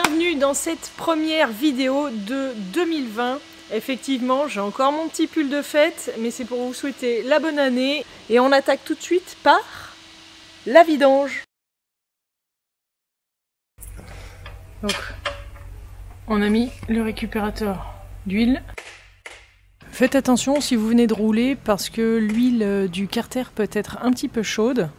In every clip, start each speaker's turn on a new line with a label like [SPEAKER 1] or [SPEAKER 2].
[SPEAKER 1] bienvenue dans cette première vidéo de 2020. Effectivement, j'ai encore mon petit pull de fête, mais c'est pour vous souhaiter la bonne année. Et on attaque tout de suite par la vidange. Donc, on a mis le récupérateur d'huile. Faites attention si vous venez de rouler parce que l'huile du carter peut être un petit peu chaude.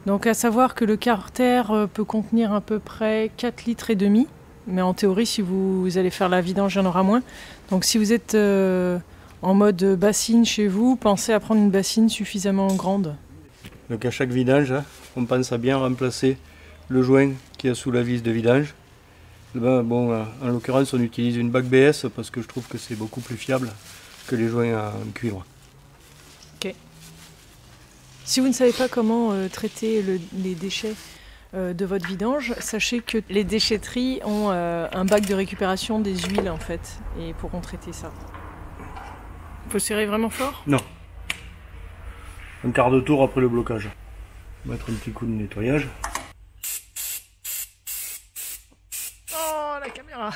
[SPEAKER 1] Donc à savoir que le carter peut contenir à peu près 4 litres et demi. Mais en théorie, si vous allez faire la vidange, il y en aura moins. Donc si vous êtes en mode bassine chez vous, pensez à prendre une bassine suffisamment grande.
[SPEAKER 2] Donc à chaque vidange, on pense à bien remplacer le joint qui est sous la vis de vidange. Ben, bon, en l'occurrence, on utilise une bac BS parce que je trouve que c'est beaucoup plus fiable que les joints en cuivre.
[SPEAKER 1] Ok. Si vous ne savez pas comment traiter les déchets de votre vidange, sachez que les déchetteries ont un bac de récupération des huiles en fait et pourront traiter ça. Il faut serrer vraiment fort?
[SPEAKER 2] Non. Un quart de tour après le blocage. Mettre un petit coup de nettoyage.
[SPEAKER 1] Oh la caméra!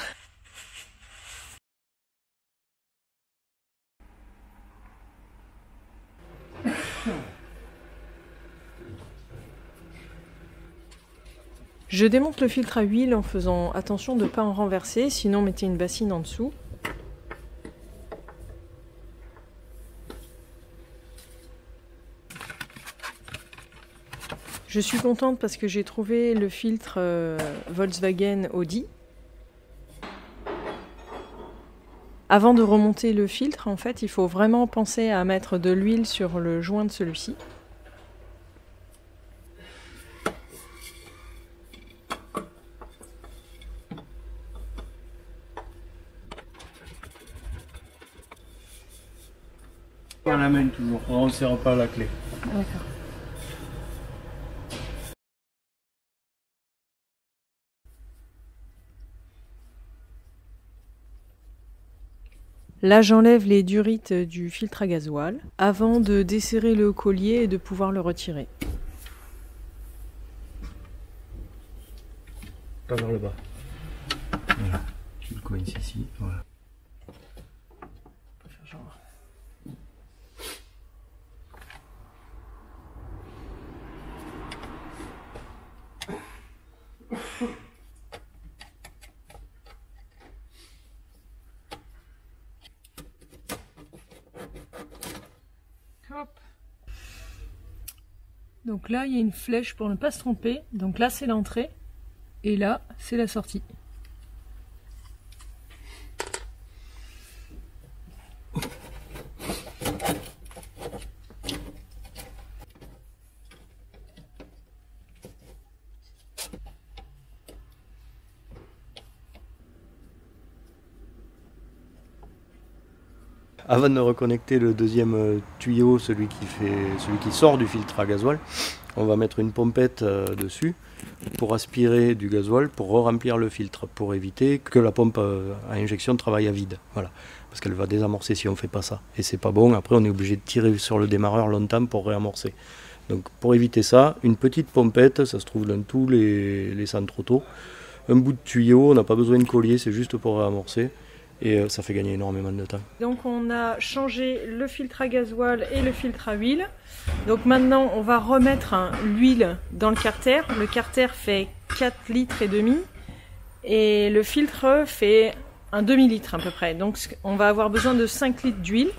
[SPEAKER 1] Je démonte le filtre à huile en faisant attention de ne pas en renverser, sinon mettez une bassine en dessous. Je suis contente parce que j'ai trouvé le filtre Volkswagen Audi. Avant de remonter le filtre, en fait, il faut vraiment penser à mettre de l'huile sur le joint de celui-ci.
[SPEAKER 2] On la main toujours, on ne serre pas la clé.
[SPEAKER 1] D'accord. Là, j'enlève les durites du filtre à gasoil avant de desserrer le collier et de pouvoir le retirer.
[SPEAKER 2] Pas vers le bas. Voilà. Tu le coinces ici. Voilà.
[SPEAKER 1] On peut faire genre. Hop. Donc là, il y a une flèche pour ne pas se tromper. Donc là, c'est l'entrée. Et là, c'est la sortie.
[SPEAKER 2] Avant de reconnecter le deuxième tuyau, celui qui sort du filtre à gasoil, on va mettre une pompette dessus pour aspirer du gasoil, pour re-remplir le filtre, pour éviter que la pompe à injection travaille à vide. Voilà. Parce qu'elle va désamorcer si on ne fait pas ça. Et c'est pas bon, après on est obligé de tirer sur le démarreur longtemps pour réamorcer. Donc pour éviter ça, une petite pompette, ça se trouve dans tous les centres auto. Un bout de tuyau, on n'a pas besoin de collier, c'est juste pour réamorcer. Et ça fait gagner énormément de temps.
[SPEAKER 1] Donc on a changé le filtre à gasoil et le filtre à huile. Donc maintenant on va remettre l'huile dans le carter. Le carter fait 4 litres et demi et le filtre fait un demi-litre à peu près. Donc on va avoir besoin de 5 litres d'huile.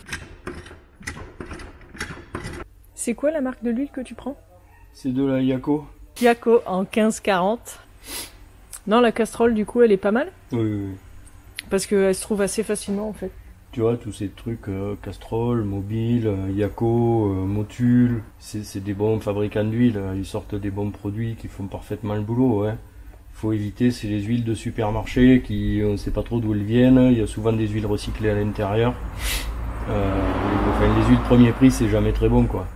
[SPEAKER 1] C'est quoi la marque de l'huile que tu prends?
[SPEAKER 2] C'est de la Yako.
[SPEAKER 1] Yako en 1540. Non, la casserole du coup elle est pas mal?
[SPEAKER 2] Oui, oui, oui.
[SPEAKER 1] Parce qu'elle se trouve assez facilement en fait.
[SPEAKER 2] Tu vois, tous ces trucs, Castrol, Mobile, Yako, Motul, c'est des bons fabricants d'huile, ils sortent des bons produits qui font parfaitement le boulot. Il faut éviter, c'est les huiles de supermarché qui, on ne sait pas trop d'où elles viennent, il y a souvent des huiles recyclées à l'intérieur. Les huiles premier prix, c'est jamais très bon quoi.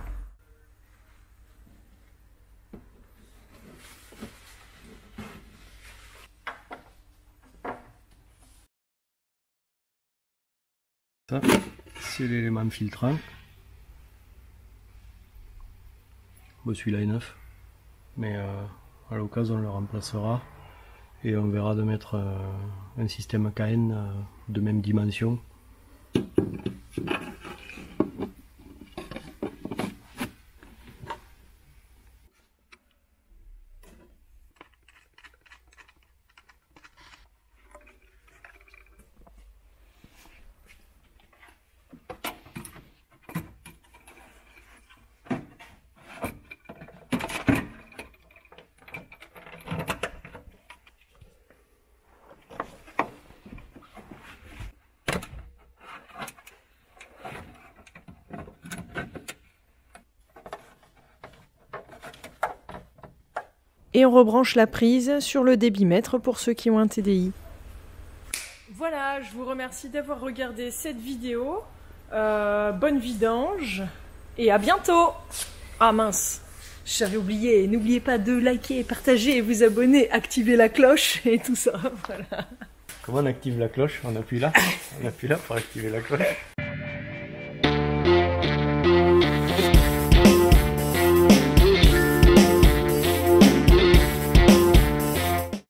[SPEAKER 2] Ça, c'est l'élément filtrant. Bon, celui-là est neuf, mais à l'occasion on le remplacera. Et on verra de mettre un système KN de même dimension.
[SPEAKER 1] Et on rebranche la prise sur le débitmètre pour ceux qui ont un TDI. Voilà, je vous remercie d'avoir regardé cette vidéo. Bonne vidange et à bientôt. Ah mince, j'avais oublié, n'oubliez pas de liker, partager, vous abonner, activer la cloche et tout ça. Voilà.
[SPEAKER 2] Comment on active la cloche? On appuie là. On appuie là pour activer la cloche.